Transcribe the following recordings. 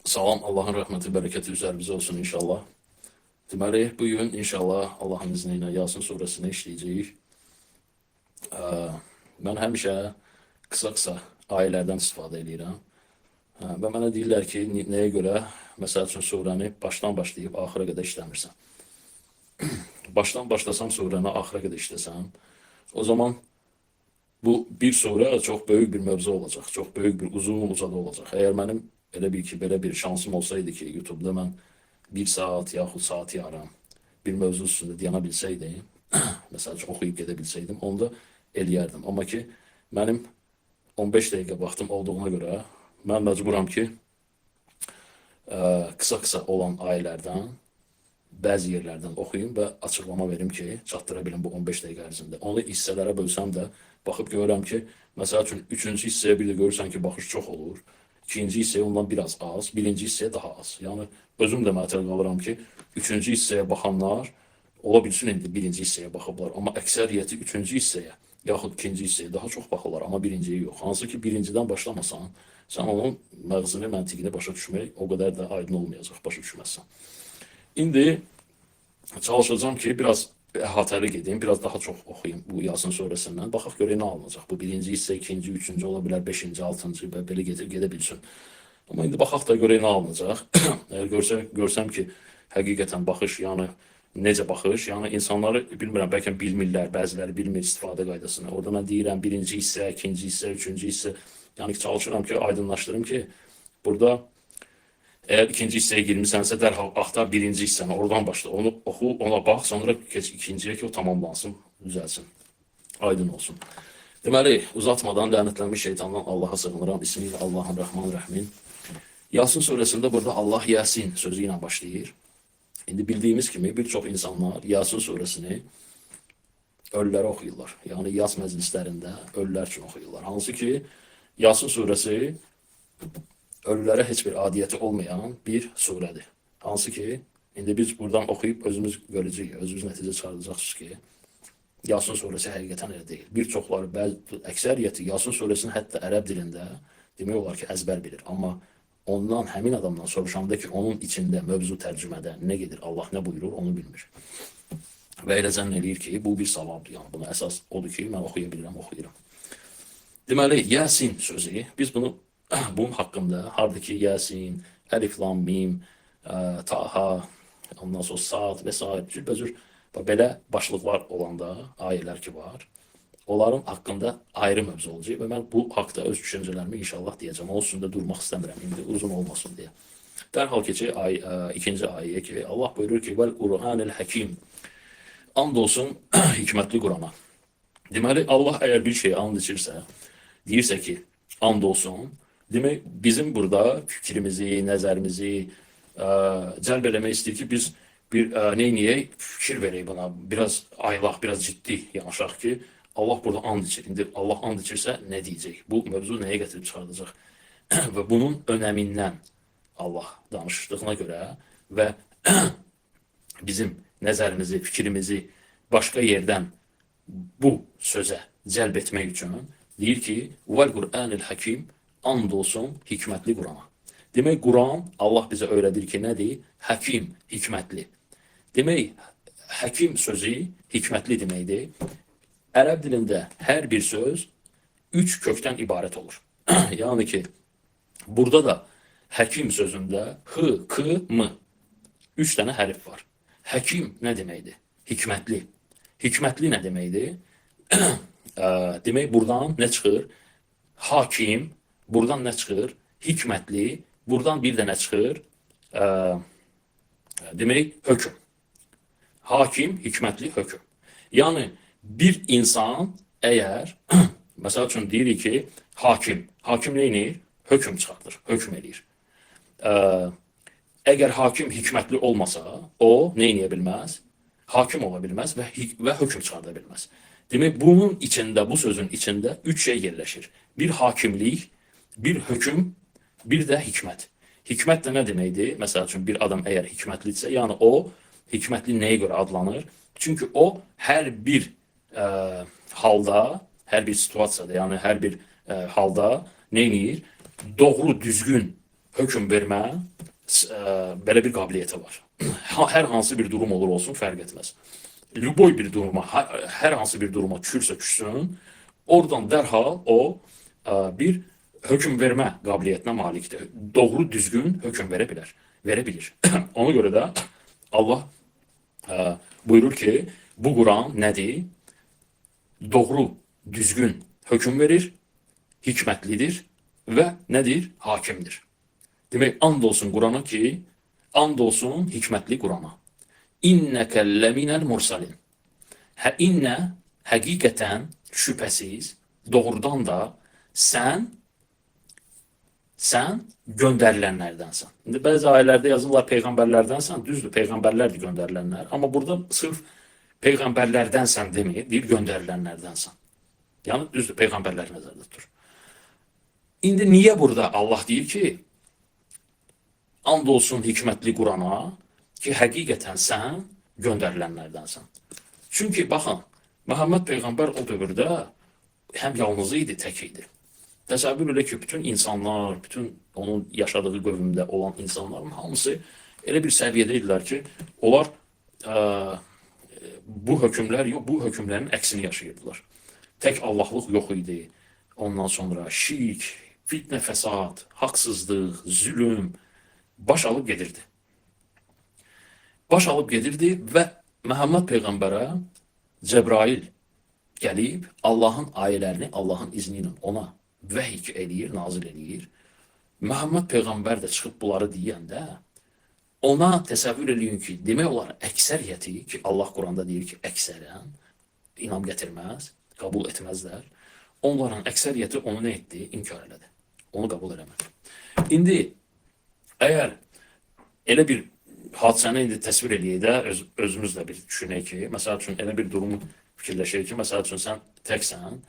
Salam, Allahın rəhməti, bərəkəti üzərimizə olsun inşallah. Deməli, bugün inşallah Allahın izni ilə Yasin surəsini işləyəcəyik. Mən həmişə qısa-qısa ayələrdən istifadə edirəm. Və mənə deyirlər ki, nəyə görə, məsəl üçün surəni başdan başlayıb axıra qədər işləmirsən. Başdan başlasam surəni axıra qədər işləsəm, o zaman bu bir surə çox böyük bir mövzu olacaq, çox böyük bir uzun uzadı olacaq. Əgər mənim elə bir ki, belə bir şansım olsaydı ki, YouTube'da mən bir saat yaxud saat yarım bir mövzu üstündə dayana bilsəydim, məsəl üçün oxuyub gedə bilsəydim, onda eləyərdim. Amma ki, mənim 15 dəqiqə vaxtım olduğuna görə mən məcburam ki, qısa-qısa olan ayələrdən, bəzi yerlərdən oxuyum və açıqlama verim ki, çatdıra bilim bu 15 dəqiqə ərzində. Onu hissələrə bölsəm də, baxıb görürəm ki, məsəl üçün 3-cü hissəyə bir də görürsən ki, baxış çox olur. İkinci hissəyə ondan biraz az, birinci hissəyə daha az. Yəni, özüm də məətəl qalıram ki, 3-cü hissəyə baxanlar, ola bilsin indi birinci hissəyə baxıblar. Amma əksəriyyəti 3-cü hissəyə, yaxud ikinci hissəyə daha çox baxırlar, amma birinciyə yox. Hansı ki, birincidən başlamasan, sən onun məğzini, məntiqini başa düşmək o qədər də aydın olmayacaq, başa düşməzsən. İndi çalışacağım ki, biraz əhatəli gedim, biraz daha çox oxuyayım bu Yasin surəsindən. Baxaq görək nə alınacaq. Bu birinci hissə, ikinci, üçüncü ola bilər, beşinci, altıncı və belə gedə bilsin. Amma indi baxaq da görək nə alınacaq. Əgər görsəm ki, həqiqətən baxış, yəni necə baxış, yəni insanları bilmirəm, bəlkə bilmirlər, bəziləri bilmir istifadə qaydasını. Orada mən deyirəm birinci hissə, ikinci hissə, üçüncü hissə. Yəni çalışıram ki, aydınlaşdırım ki, burada eğer ikinci hissəyə girmisənsə, dərhal axtar birinci hissəni, oradan başla. Onu oxu, ona bax, sonra keç ikinciyə ki, o tamamlansın, düzəlsin, aydın olsun. Deməli, uzatmadan lənətlənmiş şeytandan Allaha sığınıram. Bismillahirrahmanirrahim. Yasin surəsində burada Allah Yasin sözü ilə başlayır. İndi bildiyimiz kimi bir çox insanlar Yasin surəsini ölülərə oxuyurlar. Yəni, yas məclislərində ölülər üçün oxuyurlar. Hansı ki, Yasin surəsi ölülərə heç bir adiyyəti olmayan bir surədir. Hansı ki, indi biz buradan oxuyub özümüz görəcəyik, özümüz nəticə çıxardacaqsınız ki, Yasin surəsi həqiqətən elə deyil. Bir çoxları, əksəriyyəti Yasin surəsini hətta ərəb dilində demək olar ki, əzbər bilir. Amma ondan, həmin adamdan soruşanda ki, onun içində, mövzu tərcümədə nə gedir, Allah nə buyurur, onu bilmir. Və elə zənn eləyir ki, bu bir savabdır. Yəni, buna əsas odur ki, mən oxuya bilirəm, oxuyuram. Deməli, Yasin sözü, biz bunun haqqında hardakı Yasin, Əlif, Lam, Mim, Taha, ondan sonra Sad və s. cürbəcür belə başlıqlar olanda, ayələr ki var, onların haqqında ayrı mövzu olacaq və mən bu haqda öz düşüncələrimi inşallah deyəcəm. Onun üstündə durmaq istəmirəm, indi uzun olmasın deyə. Dərhal keçək ikinci ayəyə ki, Allah buyurur ki, Vəl Qur'anil Həkim, and olsun hikmətli Qur'ana. Deməli, Allah əgər bir şey and içirsə, deyirsə ki, and olsun, demək, bizim burada fikrimizi, nəzərimizi cəlb eləmək istəyir ki, biz neyniyək, fikir verək buna, biraz aylaq, biraz ciddi yanaşaq ki, Allah burada and içir. İndi Allah and içirsə nə deyəcək? Bu mövzu nəyə gətirib çıxardacaq? Və bunun önəmindən Allah danışdığına görə və bizim nəzərimizi, fikrimizi başqa yerdən bu sözə cəlb etmək üçün deyir ki, Vəl Qur'anil Həkim, and olsun hikmətli Qur'ana. Demək, Qur'an Allah bizə öyrədir ki, nədir? Həkim, hikmətli. Demək, həkim sözü hikmətli deməkdir. Ərəb dilində hər bir söz 3 kökdən ibarət olur. Yəni ki, burada da həkim sözündə h, k, m 3 dənə hərf var. Həkim nə deməkdir? Hikmətli. Hikmətli nə deməkdir? Demək, buradan nə çıxır? Hakim, buradan nə çıxır? Hikmətli, buradan bir dənə çıxır? Demək, hökm. Hakim, hikmətli, hökm. Yəni, bir insan əgər, məsəl üçün deyirik ki, hakim nə edir? Hökm çıxardır, hökm edir. Əgər hakim hikmətli olmasa, o nə edə bilməz? Hakim ola bilməz və hökm çıxarda bilməz. Demək, bunun içində, bu sözün içində 3 şey yerləşir. Bir hakimlik, bir hökm, bir də hikmət. Hikmət də nə deməkdir? Məsəl üçün, bir adam əgər hikmətlidirsə, yəni o, hikmətli nəyə görə adlanır? Çünki o, hər bir halda, hər bir situasiyada, yəni hər bir halda nə edir? Doğru, düzgün hökm vermə belə bir qabiliyyəti var. Hər hansı bir durum olur olsun, fərq etməz. Lüboy bir duruma, hər hansı bir duruma düşürsə düşsün, oradan dərhal o bir hökm vermə qabiliyyətinə malikdir. Doğru, düzgün hökm verə bilir. Ona görə də Allah buyurur ki, bu Quran nədir? Doğru, düzgün hökm verir, hikmətlidir və nədir? Hakimdir. Demək, and olsun Qurana ki, and olsun hikmətli Qurana. İnnəkə ləminəl mursalin. İnnə həqiqətən, şübhəsiz, doğrudan da sən göndərilənlərdənsən. İndi bəzi ayələrdə yazırlar peyğəmbərlərdənsən, düzdür, peyğəmbərlərdir göndərilənlər. Amma burada sırf peyğəmbərlərdənsən demir, deyir göndərilənlərdənsən. Yəni düzdür, peyğəmbərlər nəzərdə tutur. İndi niyə burada Allah deyir ki, and olsun hikmətli Qurana ki, həqiqətən sən göndərilənlərdənsən. Çünki baxın, Məhəmməd Peyğəmbər o dövrdə həm yalnız idi, tək idi. Təsəvvür elə ki, bütün insanlar, bütün onun yaşadığı qövmdə olan insanların hamısı elə bir səviyyədə idilər ki, onlar bu hökmlər yox, bu hökmlərin əksini yaşayırdılar. Tək Allahlıq yox idi. Ondan sonra şirk, fitnə, fəsad, haqsızlıq, zülüm baş alıb gedirdi. Baş alıb gedirdi və Məhəmməd Peyğəmbərə Cəbrail gəlib Allahın ayələrini Allahın izni ilə ona vəhy eləyir, nazil eləyir. Məhəmməd Peyğəmbər də çıxıb bunları deyəndə ona təsəvvür eləyin ki, demək olar əksəriyyəti ki, Allah Quranda deyir ki, əksərən inam gətirməz, qəbul etməzlər. Onların əksəriyyəti onu nə etdi? İnkar elədi. Onu qəbul eləmədi. İndi əgər elə bir hadisəni indi təsvir eləyək də, özümüz də bir düşünək ki, məsəl üçün elə bir durumu fikirləşək ki, məsəl üçün sən təksən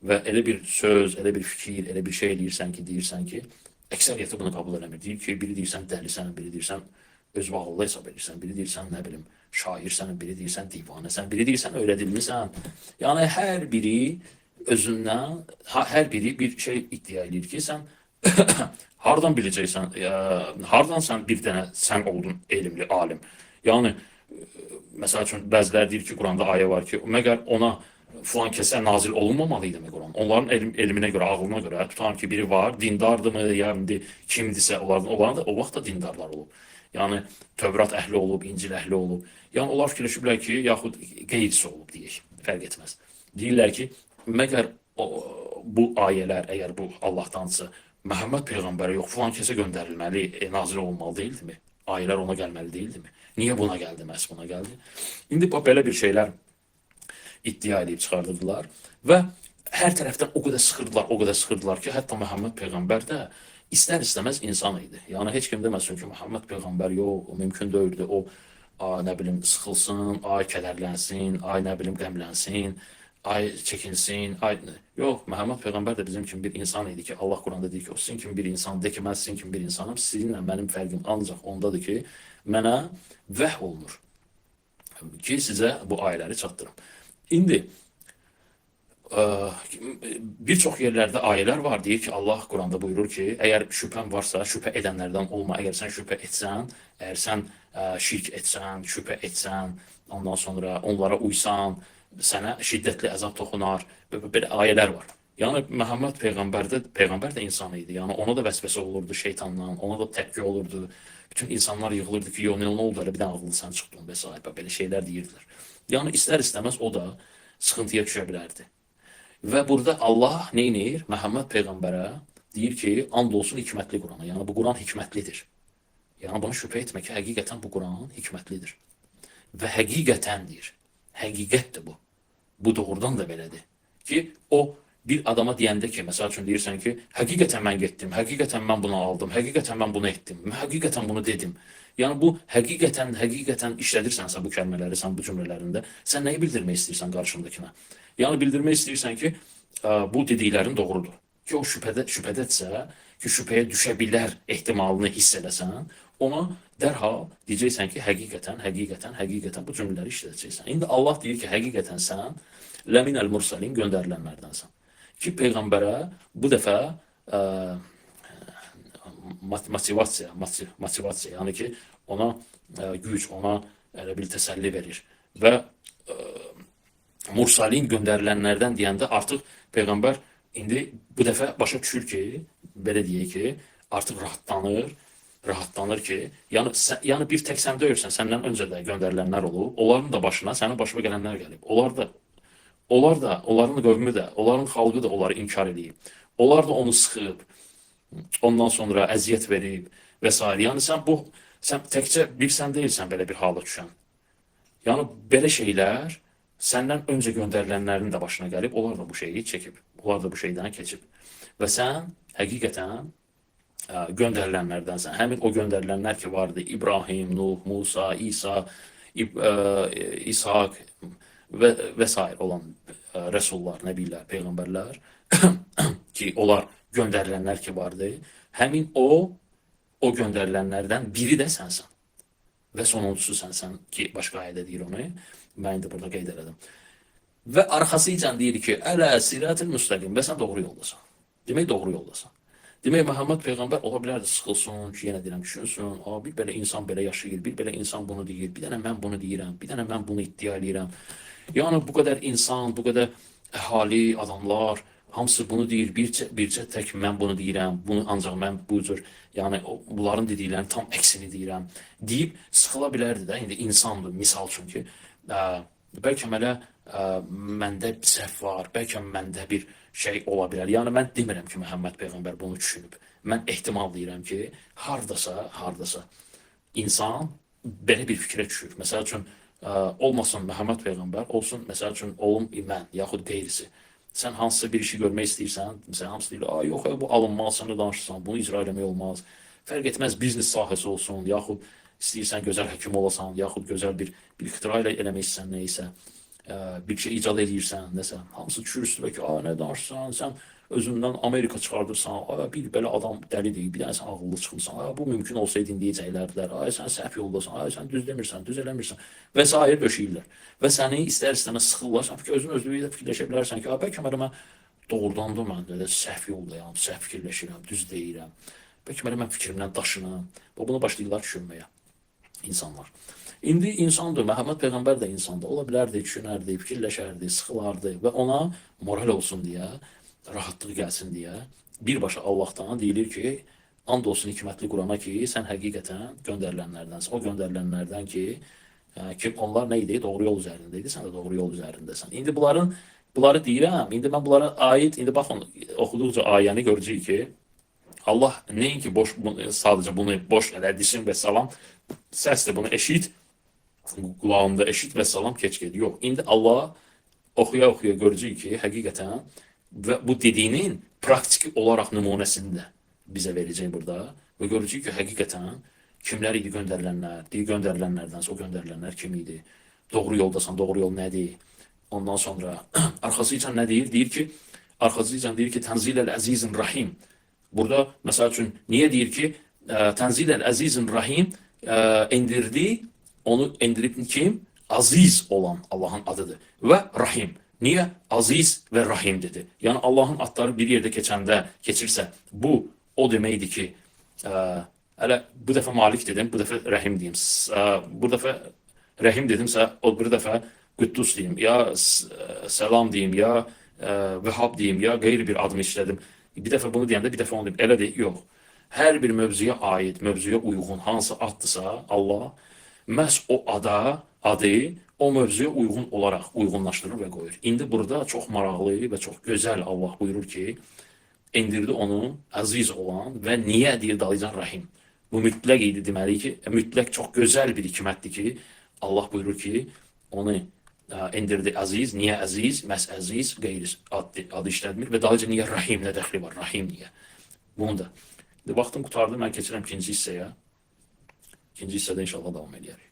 və elə bir söz, elə bir fikir, elə bir şey eləyirsən ki, deyirsən ki, əksəriyyəti bunu qəbul eləmir. Deyir ki, biri deyirsən dəlisən, biri deyirsən özünü ağıllı hesab edirsən, biri deyirsən nə bilim şairsən, biri deyirsən divanəsən, biri deyirsən öyrədilmisən. Yəni hər biri özündən, hər biri bir şey iddia edir ki, sən hardan biləcəksən, hardan sən bir dənə sən oldun elmli, alim. Yəni, məsəl üçün, bəzilər deyir ki, Quranda ayə var ki, məgər ona filan kəsə nazil olunmamalıydı mı Quran? Onların elminə görə, ağlına görə, tutan ki, biri var, dindardır mı, ya kimdirsə, onların da o vaxt da dindarlar olub. Yəni, Tövrat əhli olub, İncil əhli olub. Yəni, onlar fikirləşiblər ki, yaxud qeyrisi olub, deyək, fərq etməz. Deyirlər ki, məgər bu ayələr, əgər bu Allahdansa, Məhəmməd Peyğəmbərə yox, filan kəsə göndərilməli, nazil olmalı deyildimi? Ayələr ona gəlməli deyildimi? Niyə buna gəldi, məhz buna gəldi? İndi belə bir şeylər iddia edib çıxardılar və hər tərəfdən o qədər sıxırdılar ki, hətta Məhəmməd Peyğəmbər də istər-istəməz insan idi. Yəni, heç kim deməsin ki, Məhəmməd Peyğəmbər yox, o mümkün deyildi, o, nə bilim, sıxılsın, ay kədərlənsin, ay, nə bilim, qəmlənsin, ay çəkinsin, ay... Yox, Məhəmməd Peyğəmbər də bizim kimi bir insan idi ki, Allah Quranda deyir ki, o sizin kimi bir insan, de ki, mən sizin kimi bir insanım, sizinlə mənim fərqim ancaq ondadır ki, mənə vəh olunur ki, sizə bu ayələri çatdırım. İndi, bir çox yerlərdə ayələr var, deyir ki, Allah Quranda buyurur ki, əgər şübhən varsa, şübhə edənlərdən olma, əgər sən şübhə etsən, əgər sən şirk etsən, şübhə etsən, ondan sonra onlara uysan, sənə şiddətli əzab toxunar, belə ayələr var. Yəni, Məhəmməd Peyğəmbər də insan idi. Yəni, ona da vəsvəsə olurdu şeytandan, ona da təpki olurdu. Bütün insanlar yığılırdı ki, nə oldu, elə bir dənə ağıllısan çıxdın və s. Belə şeylər deyirdilər. Yəni, istər-istəməz o da sıxıntıya düşə bilərdi. Və burada Allah neynir? Məhəmməd Peyğəmbərə deyir ki, and olsun hikmətli Qurana. Yəni, bu Quran hikmətlidir. Yəni, buna şübhə etmə ki, həqiqətən bu Quran hikmətlidir. Və həqiqətən deyir. Həqiqətdir bu. Bu doğrudan da belədir. Ki, o bir adama deyəndə ki, məsəl üçün deyirsən ki, həqiqətən mən getdim, həqiqətən mən bunu aldım, həqiqətən mən bunu etdim, həqiqətən bunu dedim. Yəni, bu həqiqətən işlədirsənsə bu kəlmələri, sən bu cümlələrində, sən nəyi bildirmək istəyirsən qarşındakına? Yəni, bildirmək istəyirsən ki, bu dediklərin doğrudur. Ki, o şübhədədirsə, ki, şübhəyə düşə bilər ehtimalını hiss eləsən, ona dərhal deyəcəksən ki, həqiqətən bu cümlələri işlədəcəksən. İndi Allah deyir ki, həqiqətən sən ləminəl mursalin göndərilənlərdənsən. Ki, Peyğəmbərə bu dəfə motivasiya, yəni ki, ona güc, ona elə bil təsəlli verir. Və Mursalin göndərilənlərdən deyəndə artıq Peyğəmbər indi bu dəfə başa düşür ki, belə deyək ki, artıq rahatlanır ki, yəni bir tək sən deyilsən, səndən öncə də göndərilənlər olub, onların da başına, sənin başına gələnlər gəlib. Onların qövmü də, onların xalqı da onları inkar edib. Onlar da onu sıxıb, ondan sonra əziyyət verib və s. Yəni sən təkcə bir sən deyilsən belə bir hala düşən. Yəni belə şeylər səndən öncə göndərilənlərin də başına gəlib, onlar da bu şeyi çəkib, onlar da bu şeydən keçib. Və sən həqiqətən göndərilənlərdənsən. Həmin o göndərilənlər ki vardı, İbrahim, Nuh, Musa, İsa, İshak və s. olan rəsullar, nəbilər, peyğəmbərlər ki, onlar göndərilənlər ki vardı, həmin o göndərilənlərdən biri də sənsən. Və sonuncusu sənsən ki, başqa ayədə deyir onu, mən indi burada qeyd elədim. Və arxasıca deyir ki, ələ siratil müstəqim, və sən doğru yoldasan. Demək, doğru yoldasan. Demək, Məhəmməd Peyğəmbər ola bilərdi, sıxılsın ki, yenə deyirəm, düşünsün, bir belə insan belə yaşayır, bir belə insan bunu deyir, bir dənə mən bunu deyirəm, bir dənə mən bunu iddia edirəm. Yəni, bu qədər insan, bu qədər əhali, adamlar, hamısı bunu deyir, bircə tək mən bunu deyirəm, bunu ancaq mən bu cür, yəni bunların dediklərinin tam əksini deyirəm, deyib sıxıla bilərdi də, indi insandır, misal üçün ki, bəlkə məndə səhv var, bəlkə məndə bir şey ola bilər. Yəni mən demirəm ki, Məhəmməd Peyğəmbər bunu düşünüb. Mən ehtimal deyirəm ki, hardasa insan belə bir fikrə düşür. Məsəl üçün, olmasın Məhəmməd Peyğəmbər, olsun, məsəl üçün, olum mən, yaxud qeyrisi. Sən hansısa bir işi görmək istəyirsən, məsələn, hamısı deyir, yox, bu alınmaz, sən də danışırsan, bunu icra eləmək olmaz. Fərq etməz, biznes sahəsi olsun, yaxud istəyirsən gözəl həkim olasan, yaxud gözəl bir ixtira eləmək istəyirsən neysə, bir şey icad edirsən, nəsə, hamısı düşür üstüvə ki, nə danışırsan, sən özündən Amerika çıxardırsan, bir belə adam dəlidir, bir dənə sən ağıllı çıxmısan, bu mümkün olsaydı deyəcəklərdilər, sən səhv yoldasan, sən düz demirsən, düz eləmirsən və s. döşəyirlər. Və səni istər-istəməz sıxırlar, sən özünü fikirləşə bilərsən ki, bəlkə mən doğrudan da mən də səhv yoldayam, səhv fikirləşirəm, düz deyirəm, bəlkə mən fikrimdən daşınam və bunu başlayırlar düşünməyə insanlar. İndi insandır, Məhəmməd Peyğəmbər də insandır, ola bilərdi, düşünərdi, fikirləşərdi, sıxılardı və ona moral olsun deyə, rahatlıq gəlsin deyə birbaşa Allahdan deyilir ki, and olsun hikmətli Qurana ki, sən həqiqətən göndərilənlərdənsən. O göndərilənlərdən ki, onlar nə idi? Doğru yol üzərində idi, sən də doğru yol üzərindəsən. İndi bunları deyirəm, indi mən bunlara aid, indi baxın, oxuduqca ayəni görəcəyik ki, Allah nəinki sadəcə bunu boş elə desin və salam, səs də bunu eşit, qulağında eşit və salam keç ged. Yox, indi Allah oxuya görəcəyik ki, həqiqətən və bu dediyinin praktik olaraq nümunəsini də bizə verəcək burada və görəcəyik ki, həqiqətən kimlər idi göndərilənlər, göndərilənlərdənsə o göndərilənlər kim idi, doğru yoldasan, doğru yol nədir? Ondan sonra arxasıca nə deyir? Arxasıca deyir ki, Tənziləl Əzizin Rahim. Burada, məsəl üçün, niyə deyir ki, Tənziləl Əzizin Rahim indirdi, onu indirib kim? Aziz olan Allahın adıdır və Rahim. Niyə Aziz və Rahim dedi? Yəni, Allahın adları bir yerdə keçirsə, bu o deməkdir ki, bu dəfə Malik dedim, bu dəfə Rəhim deyim. Bu dəfə Rəhim dedimsə, o bir dəfə Qüddus deyim, ya Səlam deyim, ya Vəhhab deyim, ya qeyri bir adını işlədim. Bir dəfə bunu deyəndə, bir dəfə onu deyim. Elə deyil, yox. Hər bir mövzuya aid, mövzuya uyğun hansı addısa Allah, məhz o adı o mövzuya uyğun olaraq uyğunlaşdırır və qoyur. İndi burada çox maraqlı və çox gözəl Allah buyurur ki, indirdi onu əziz olan və niyə deyir dalıcan Rahim. Bu mütləq idi deməli ki, mütləq çox gözəl bir hikmətdir ki, Allah buyurur ki, onu indirdi əziz, niyə əziz, məhz əziz, qeyri adı işlədmir və dalıca niyə Rahim, nə dəxli var, Rahim niyə? Bunu da. Vaxtım qutardı, mən keçirəm ikinci hissəyə. İkinci hissədə inşallah davam edəyək.